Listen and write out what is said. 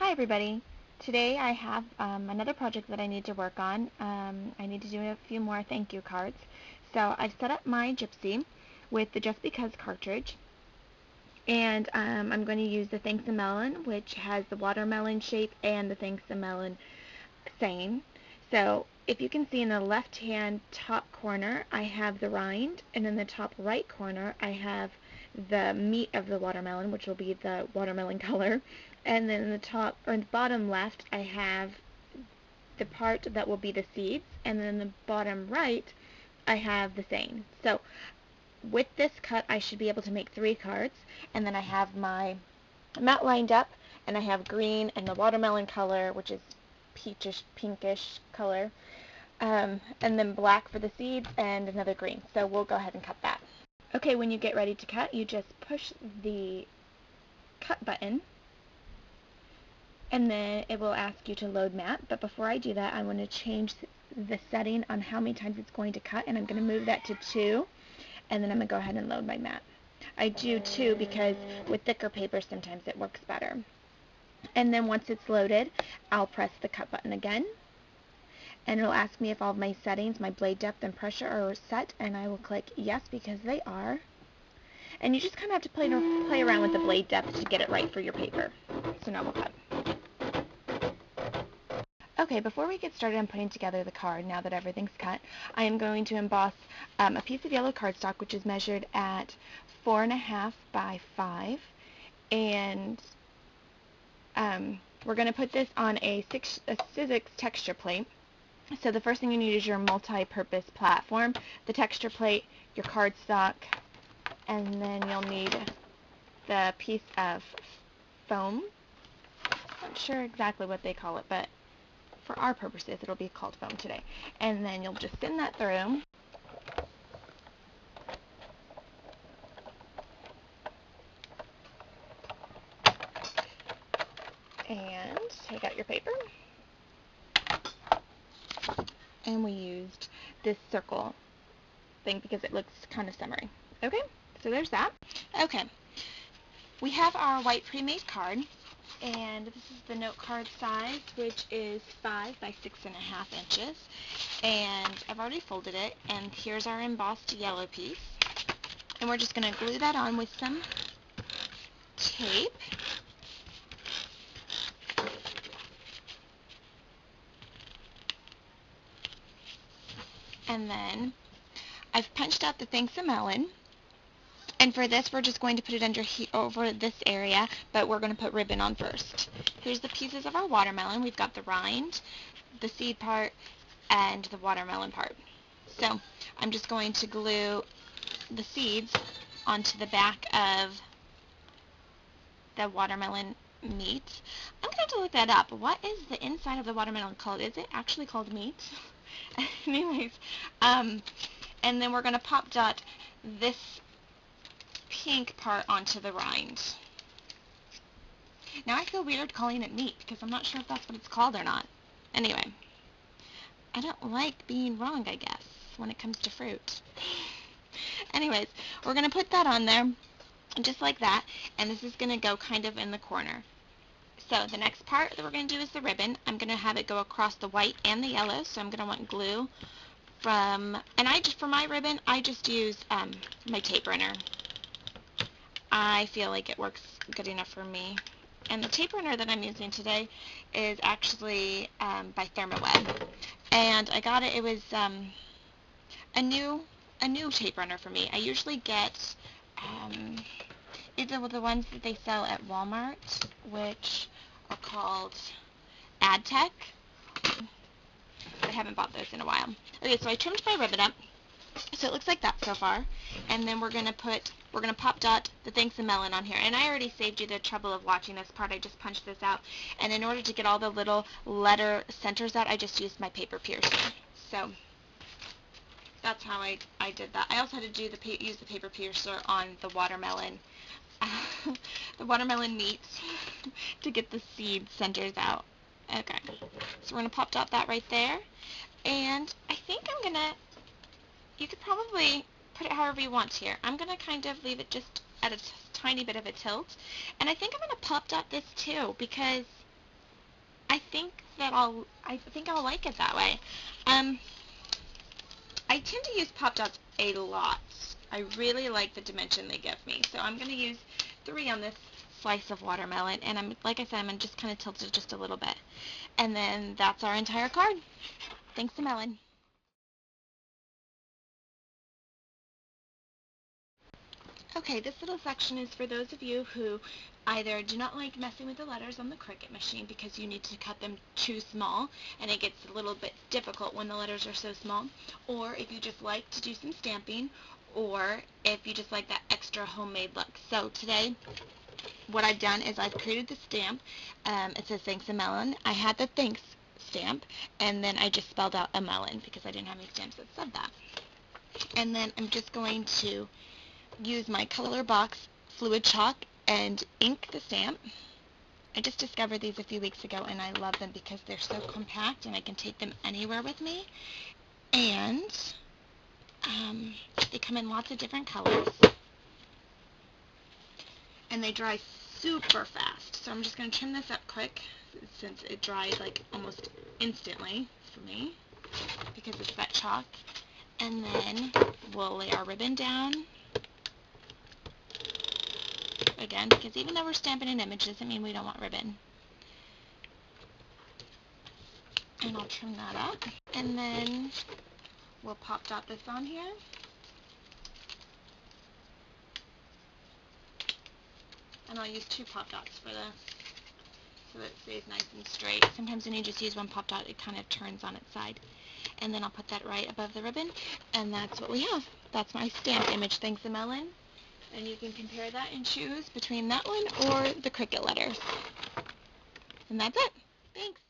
Hi everybody. Today I have another project that I need to work on. I need to do a few more thank you cards. So I've set up my Gypsy with the Just Because cartridge, and I'm going to use the Thanks a Melon, which has the watermelon shape and the Thanks a Melon saying. So if you can see in the left hand top corner I have the rind, and in the top right corner I have the meat of the watermelon, which will be the watermelon color, and then in the top or in the bottom left I have the part that will be the seeds, and then in the bottom right I have the saying. So with this cut I should be able to make 3 cards, and then I have my mat lined up, and I have green and the watermelon color, which is peachish pinkish color, and then black for the seeds and another green. So we'll go ahead and cut that. Okay, when you get ready to cut, you just push the cut button, and then it will ask you to load mat. But before I do that, I want to change the setting on how many times it's going to cut, and I'm going to move that to 2, and then I'm going to go ahead and load my mat. I do 2 because with thicker paper sometimes it works better. And then once it's loaded, I'll press the cut button again, and it'll ask me if all of my settings, my blade depth and pressure, are set, and I will click yes because they are. And you just kind of have to play around with the blade depth to get it right for your paper. So now we'll cut. Okay, before we get started on putting together the card, now that everything's cut, I am going to emboss a piece of yellow cardstock, which is measured at 4.5 by 5, and we're going to put this on a Sizzix texture plate. So the first thing you need is your multi-purpose platform, the texture plate, your cardstock, and then you'll need the piece of foam. Not sure exactly what they call it, but for our purposes it'll be called foam today. And then you'll just thin that through. And take out your paper. And we used this circle thing because it looks kind of summery. Okay, so there's that. Okay, we have our white pre-made card, and this is the note card size, which is 5 by 6.5 inches. And I've already folded it, and here's our embossed yellow piece. And we're just going to glue that on with some tape. And then I've punched out the Thanks a Melon, and for this we're just going to put it over this area, but we're going to put ribbon on first. Here's the pieces of our watermelon. We've got the rind, the seed part, and the watermelon part. So I'm just going to glue the seeds onto the back of the watermelon meat. I'm going to have to look that up. What is the inside of the watermelon called? Is it actually called meat? Anyways, and then we're going to pop dot this pink part onto the rind. Now I feel weird calling it meat because I'm not sure if that's what it's called or not. Anyway, I don't like being wrong, I guess, when it comes to fruit. Anyways, we're going to put that on there just like that, and this is going to go kind of in the corner. So the next part that we're going to do is the ribbon. I'm going to have it go across the white and the yellow, so I'm going to want glue from, and for my ribbon, I just use my tape runner. I feel like it works good enough for me. And the tape runner that I'm using today is actually by ThermaWeb. And I got it was a new tape runner for me. I usually get either the ones that they sell at Walmart, which are called AdTech. I haven't bought those in a while. Okay, so I trimmed my ribbon up, so it looks like that so far. And then we're gonna pop dot the Thanks a Melon on here. And I already saved you the trouble of watching this part. I just punched this out, and in order to get all the little letter centers out, I just used my paper piercer. So that's how I did that. I also had to use the paper piercer on the watermelon, meat to get the seed centers out. Okay, so we're gonna pop dot that right there, and I think you could probably put it however you want here. I'm gonna kind of leave it just at a tiny bit of a tilt, and I think I'm gonna pop dot this too because I think I'll like it that way. I tend to use pop dots a lot. I really like the dimension they give me. So I'm going to use 3 on this slice of watermelon, and like I said, I'm going to just kind of tilt it just a little bit. And then that's our entire card. Thanks to Melon. Okay, this little section is for those of you who either do not like messing with the letters on the Cricut machine because you need to cut them too small and it gets a little bit difficult when the letters are so small, or if you just like to do some stamping, or if you just like that extra homemade look. So today, what I've done is I've created the stamp. It says thanks a melon. I had the thanks stamp, and then I just spelled out a melon because I didn't have any stamps that said that. And then I'm just going to use my Colorbox fluid chalk and ink the stamp. I just discovered these a few weeks ago and I love them because they're so compact and I can take them anywhere with me. And they come in lots of different colors. And they dry super fast. So I'm just going to trim this up quick since it dries like almost instantly for me because it's that chalk. And then we'll lay our ribbon down. Again, because even though we're stamping an image doesn't mean we don't want ribbon. And I'll trim that up. And then we'll pop dot this on here. And I'll use 2 pop dots for this so that it stays nice and straight. Sometimes when you just use 1 pop dot, it kind of turns on its side. And then I'll put that right above the ribbon. And that's what we have. That's my stamped image, thanks a melon. And you can compare that and choose between that one or the Cricut letters. And that's it. Thanks.